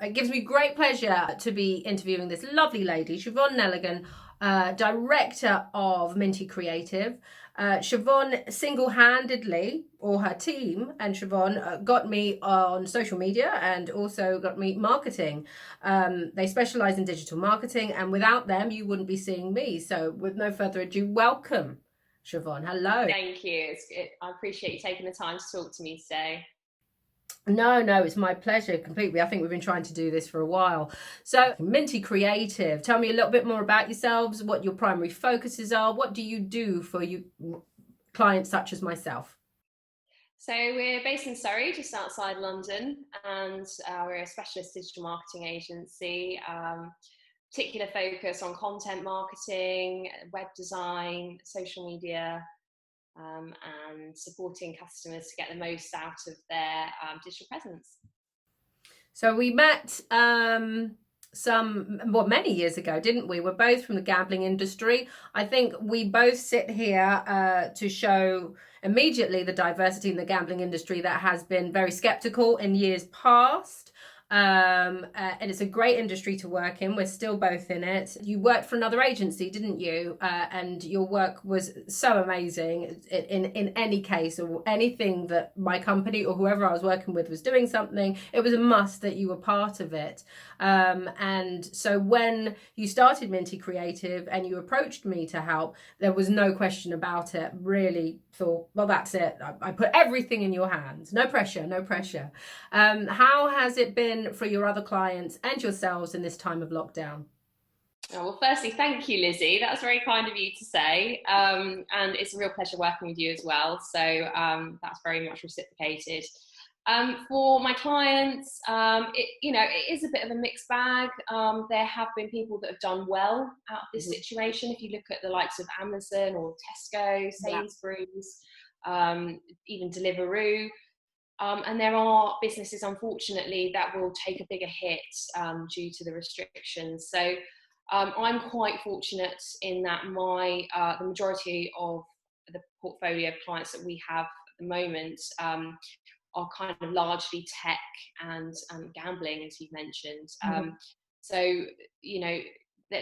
It gives me great pleasure to be interviewing this lovely lady, Siobhan Neligan, director of Minty Creative. Siobhan single-handedly, or her team and Siobhan, got me on social media and also got me marketing. They specialize in digital marketing, and without them, you wouldn't be seeing me. So with no further ado, welcome, Siobhan. Hello. Thank you. I appreciate you taking the time to talk to me today. No, it's my pleasure completely. I think we've been trying to do this for a while. So, Minty Creative, tell me a little bit more about yourselves, what your primary focuses are, what do you do for you clients such as myself? So we're based in Surrey, just outside London, and we're a specialist digital marketing agency. Particular focus on content marketing, web design, social media, and supporting customers to get the most out of their digital presence. So we met many years ago, didn't we? We're both from the gambling industry. I think we both sit here to show immediately the diversity in the gambling industry that has been very skeptical in years past. And it's a great industry to work in. We're still both in it. You worked for another agency, didn't you? And your work was so amazing. In any case, or anything that my company or whoever I was working with was doing something, it was a must that you were part of it. And so when you started Minty Creative and you approached me to help, there was no question about it. Really thought, well, that's it. I put everything in your hands. No pressure, no pressure. How has it been for your other clients and yourselves in this time of lockdown? Oh, well, firstly, thank you, Lizzie. That's very kind of you to say. And it's a real pleasure working with you as well. So that's very much reciprocated. For my clients, it is a bit of a mixed bag. There have been people that have done well out of this situation. If you look at the likes of Amazon or Tesco, Sainsbury's, even Deliveroo. And there are businesses, unfortunately, that will take a bigger hit due to the restrictions. So I'm quite fortunate in that the majority of the portfolio of clients that we have at the moment are kind of largely tech and gambling, as you've mentioned. So,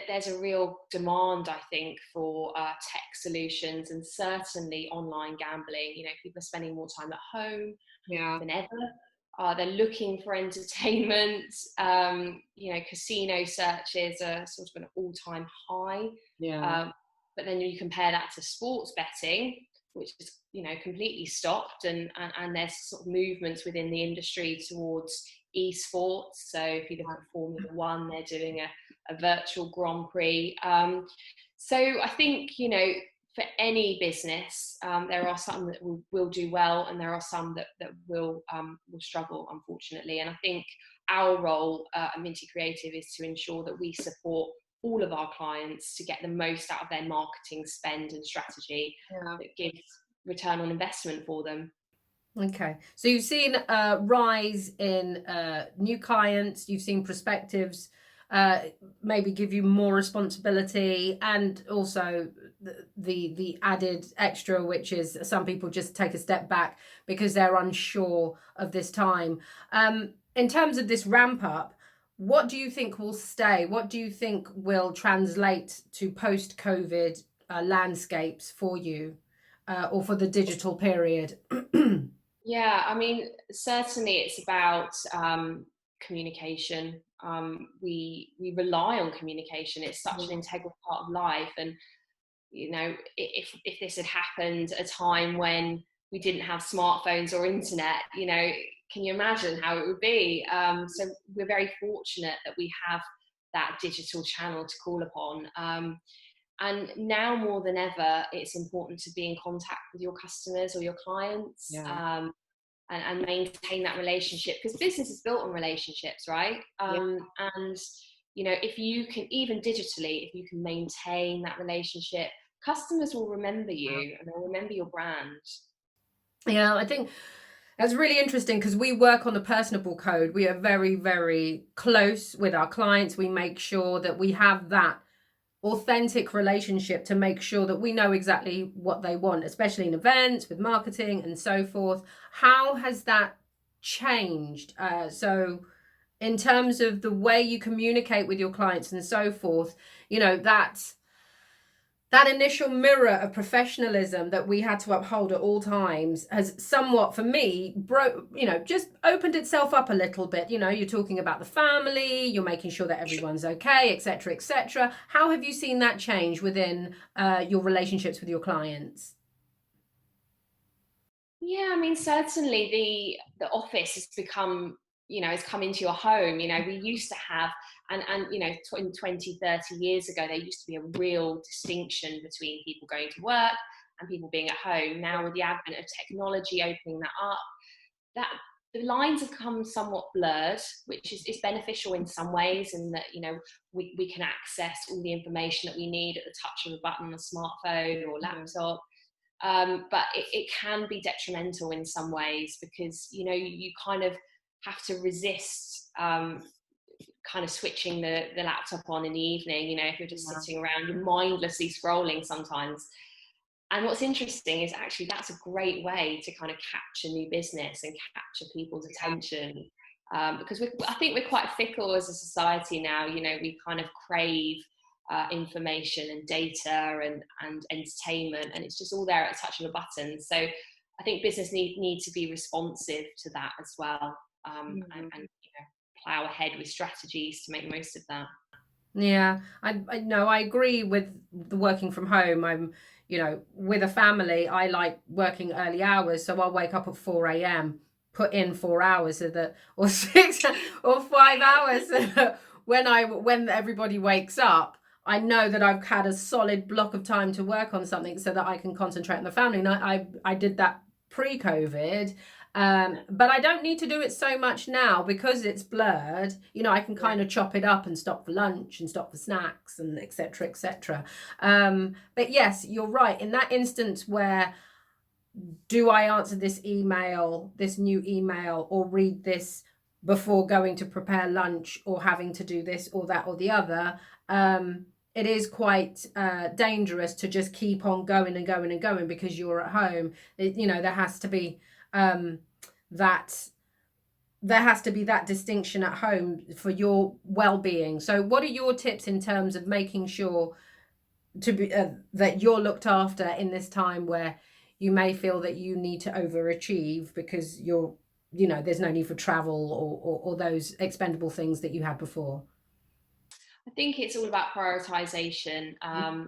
there's a real demand, I think, for tech solutions, and certainly online gambling. People are spending more time at home than ever. They're looking for entertainment. Casino searches are sort of an all-time high. But then you compare that to sports betting, which is completely stopped, and there's sort of movements within the industry towards esports. So if you look at Formula One, they're doing a virtual Grand Prix. So I think for any business, there are some that will do well, and there are some that will struggle, unfortunately. And I think our role at Minty Creative is to ensure that we support all of our clients to get the most out of their marketing spend and strategy that gives return on investment for them. Okay, so you've seen a rise in new clients, you've seen prospectives maybe give you more responsibility, and also the added extra, which is some people just take a step back because they're unsure of this time. In terms of this ramp up, what do you think will stay? What do you think will translate to post-COVID landscapes for you or for the digital period? Yeah, I mean, certainly it's about communication. We rely on communication. It's such an integral part of life. And, if this had happened at a time when we didn't have smartphones or internet, can you imagine how it would be? So we're very fortunate that we have that digital channel to call upon. And now more than ever, it's important to be in contact with your customers or your clients, and maintain that relationship, because business is built on relationships, right? And if you can, even digitally, if you can maintain that relationship, customers will remember you and they'll remember your brand. Yeah, I think that's really interesting because we work on the personable code. We are very, very close with our clients. We make sure that we have that authentic relationship to make sure that we know exactly what they want, especially in events with marketing and so forth. How has that changed? So in terms of the way you communicate with your clients and so forth, that initial mirror of professionalism that we had to uphold at all times has somewhat, for me, just opened itself up a little bit. You're talking about the family, you're making sure that everyone's okay, etc., etc. How have you seen that change within your relationships with your clients? Yeah, I mean, certainly the office has become, has come into your home. We used to have, and 20, 30 years ago, there used to be a real distinction between people going to work and people being at home. Now, with the advent of technology opening that up, that the lines have come somewhat blurred, which is beneficial in some ways, in that, we can access all the information that we need at the touch of a button on a smartphone or laptop. But it can be detrimental in some ways, because you kind of have to resist kind of switching the laptop on in the evening. If you're just sitting around, you're mindlessly scrolling sometimes. And what's interesting is actually that's a great way to kind of capture new business and capture people's attention, because I think we're quite fickle as a society now. We kind of crave information and data and entertainment, and it's just all there at a touch of a button. So I think business need to be responsive to that as well, and plow ahead with strategies to make the most of that. Yeah, I no, I agree with the working from home. I'm, with a family, I like working early hours, so I'll wake up at 4 a.m., put in 4 hours so that, or 6 or 5 hours, so that when everybody wakes up, I know that I've had a solid block of time to work on something so that I can concentrate on the family. And I did that pre-COVID. But I don't need to do it so much now because it's blurred. I can kind of chop it up and stop for lunch and stop for snacks and etc., etc. But yes, you're right. In that instance where, do I answer this new email, or read this before going to prepare lunch, or having to do this or that or the other, it is quite dangerous to just keep on going and going and going because you're at home. There has to be that distinction at home for your well-being. So what are your tips in terms of making sure to be that you're looked after in this time where you may feel that you need to overachieve because there's no need for travel or those expendable things that you had before? I think it's all about prioritization.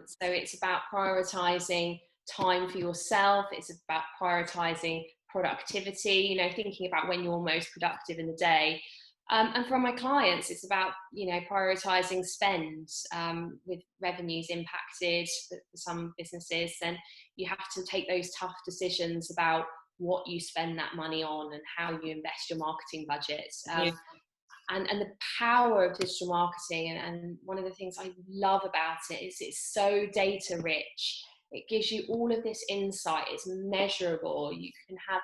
So it's about prioritizing time for yourself. It's about prioritizing productivity, thinking about when you're most productive in the day. And for my clients, it's about, prioritizing spend, with revenues impacted for some businesses. Then you have to take those tough decisions about what you spend that money on and how you invest your marketing budget. And the power of digital marketing, and one of the things I love about it is it's so data rich. It gives you all of this insight. It's measurable. You can have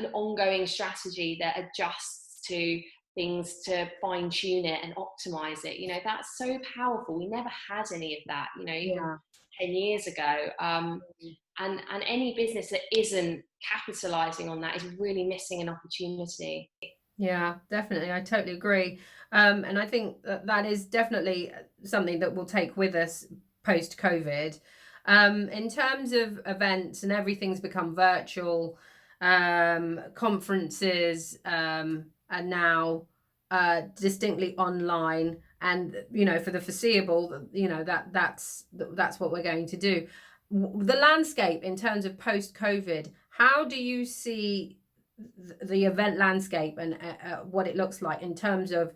an ongoing strategy that adjusts to things to fine tune it and optimize it. That's so powerful. We never had any of that, even 10 years ago. And any business that isn't capitalizing on that is really missing an opportunity. Yeah, definitely. I totally agree. And I think that is definitely something that we'll take with us post COVID. In terms of events, and everything's become virtual, conferences are now distinctly online. And, for the foreseeable, that's what we're going to do. The landscape in terms of post COVID, how do you see the event landscape and what it looks like in terms of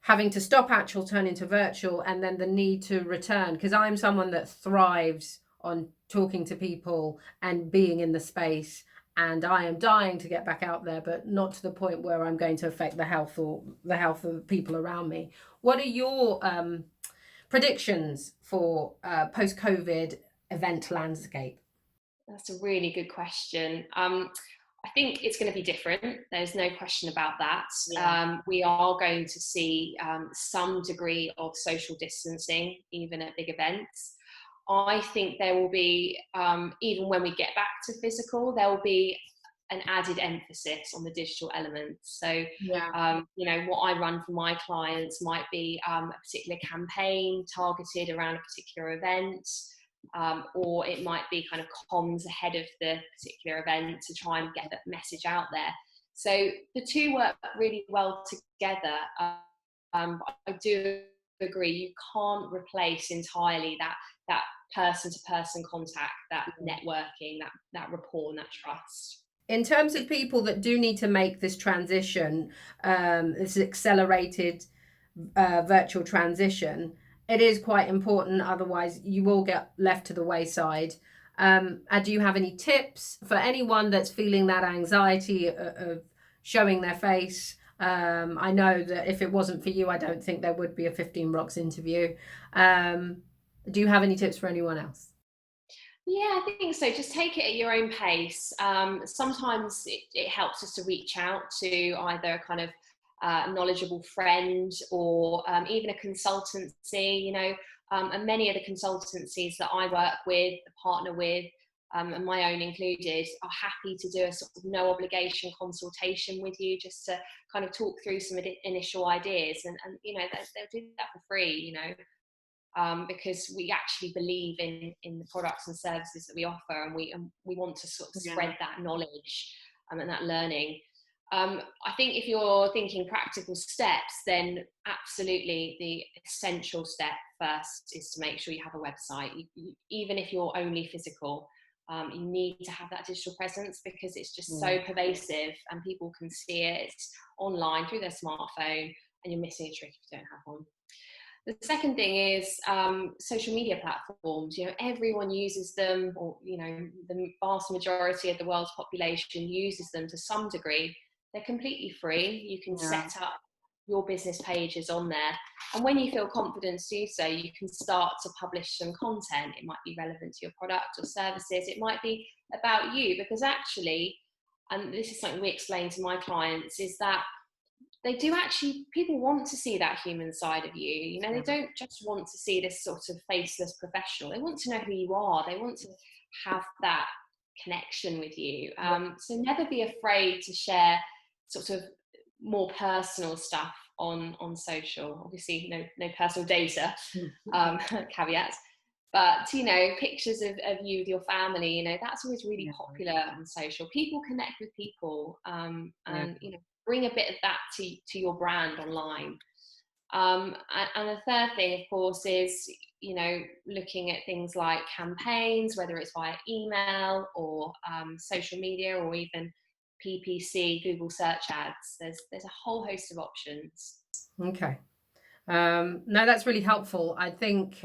having to stop actual, turn into virtual, and then the need to return? Because I'm someone that thrives on talking to people and being in the space, and I am dying to get back out there, but not to the point where I'm going to affect the health of people around me. What are your predictions for post-COVID event landscape? That's a really good question. I think it's going to be different. There's no question about that. We are going to see some degree of social distancing, even at big events. I think there will be, even when we get back to physical, there will be an added emphasis on the digital elements. So, Yeah. what I run for my clients might be a particular campaign targeted around a particular event, or it might be kind of comms ahead of the particular event to try and get that message out there. So the two work really well together. I do agree, you can't replace entirely that person-to-person contact, that networking, that rapport and that trust. In terms of people that do need to make this transition, this accelerated virtual transition, it is quite important. Otherwise, you will get left to the wayside. And do you have any tips for anyone that's feeling that anxiety of showing their face? I know that if it wasn't for you, I don't think there would be a 15 Rocks interview. Do you have any tips for anyone else? Yeah, I think so. Just take it at your own pace. Sometimes it helps us to reach out to either a kind of knowledgeable friend or even a consultancy, and many of the consultancies that I work with, partner with, and my own included, are happy to do a sort of no obligation consultation with you just to kind of talk through some initial ideas. And they'll do that for free, because we actually believe in the products and services that we offer, and we want to sort of spread that knowledge and that learning. I think if you're thinking practical steps, then absolutely the essential step first is to make sure you have a website. Even if you're only physical, you need to have that digital presence, because it's just so pervasive and people can see it online through their smartphone, and you're missing a trick if you don't have one. The second thing is social media platforms. Everyone uses them, or the vast majority of the world's population uses them to some degree. They're completely free. You can set up your business pages on there, and when you feel confident to do so, you can start to publish some content. It might be relevant to your product or services. It might be about you, because actually, and this is something we explain to my clients, is that people want to see that human side of you. They don't just want to see this sort of faceless professional. They want to know who you are. They want to have that connection with you. So never be afraid to share sort of more personal stuff on social. Obviously, no personal data, caveat. But pictures of you with your family, that's always really popular on social. People connect with people, and bring a bit of that to your brand online. And the third thing, of course, is looking at things like campaigns, whether it's via email or social media, or even PPC, Google search ads. There's a whole host of options. Okay. No, that's really helpful. I think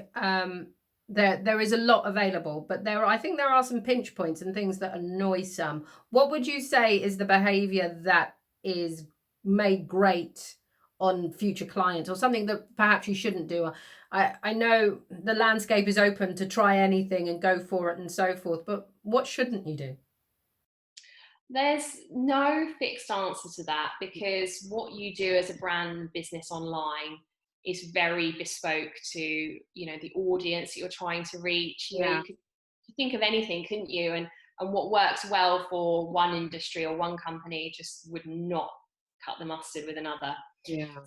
there is a lot available, but I think there are some pinch points and things that annoy some. What would you say is the behavior that is made great on future clients, or something that perhaps you shouldn't do? I know the landscape is open to try anything and go for it and so forth, but what shouldn't you do? There's no fixed answer to that, because what you do as a brand business online is very bespoke to the audience that you're trying to reach. You could think of anything, couldn't you? And what works well for one industry or one company just would not cut the mustard with another.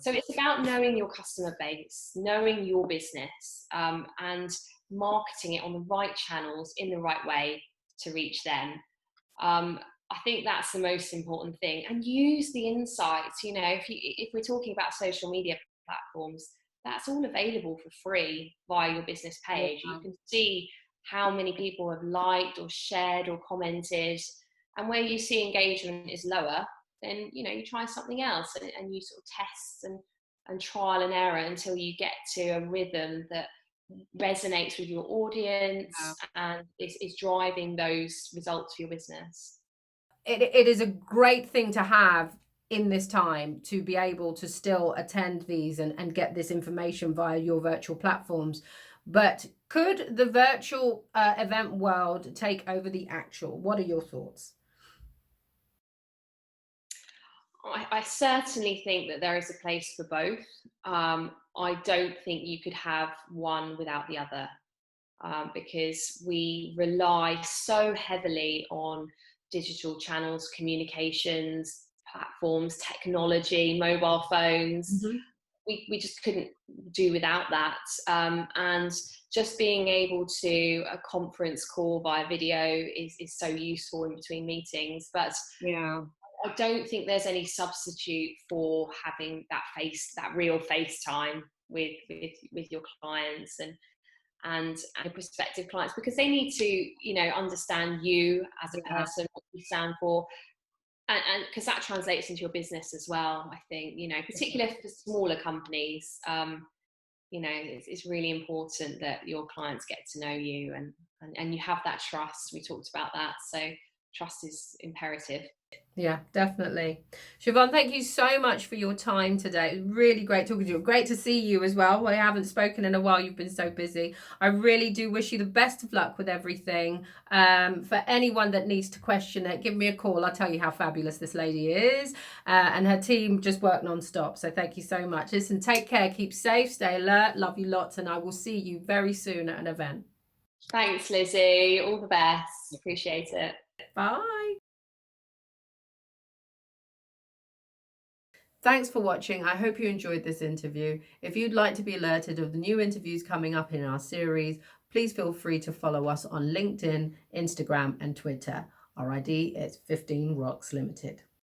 So it's about knowing your customer base, knowing your business, and marketing it on the right channels in the right way to reach them. I think that's the most important thing, and use the insights. If we're talking about social media platforms, that's all available for free via your business page. You can see how many people have liked or shared or commented, and where you see engagement is lower, then you try something else, and you sort of test and trial and error until you get to a rhythm that resonates with your audience and is driving those results for your business. It is a great thing to have in this time, to be able to still attend these and get this information via your virtual platforms. But could the virtual event world take over the actual? What are your thoughts? I certainly think that there is a place for both. I don't think you could have one without the other, because we rely so heavily on digital channels, communications, platforms, technology, mobile phones. Mm-hmm. We just couldn't do without that. And just being able to a conference call via video is so useful in between meetings. But Yeah. I don't think there's any substitute for having that real face time with your clients and prospective clients, because they need to understand you as a Yeah. person, what you stand for, and because that translates into your business as well. I think particularly for smaller companies, it's really important that your clients get to know you and you have that trust. We talked about that, so trust is imperative. Yeah, definitely. Siobhan, thank you so much for your time today. It was really great talking to you. Great to see you as well. We haven't spoken in a while. You've been so busy. I really do wish you the best of luck with everything. For anyone that needs to question it, give me a call. I'll tell you how fabulous this lady is. And her team just work non-stop. So thank you so much. Listen, take care. Keep safe. Stay alert. Love you lots. And I will see you very soon at an event. Thanks, Lizzie. All the best. Appreciate it. Bye. Thanks for watching. I hope you enjoyed this interview. If you'd like to be alerted of the new interviews coming up in our series, please feel free to follow us on LinkedIn, Instagram, and Twitter. Our ID is 15RocksLimited.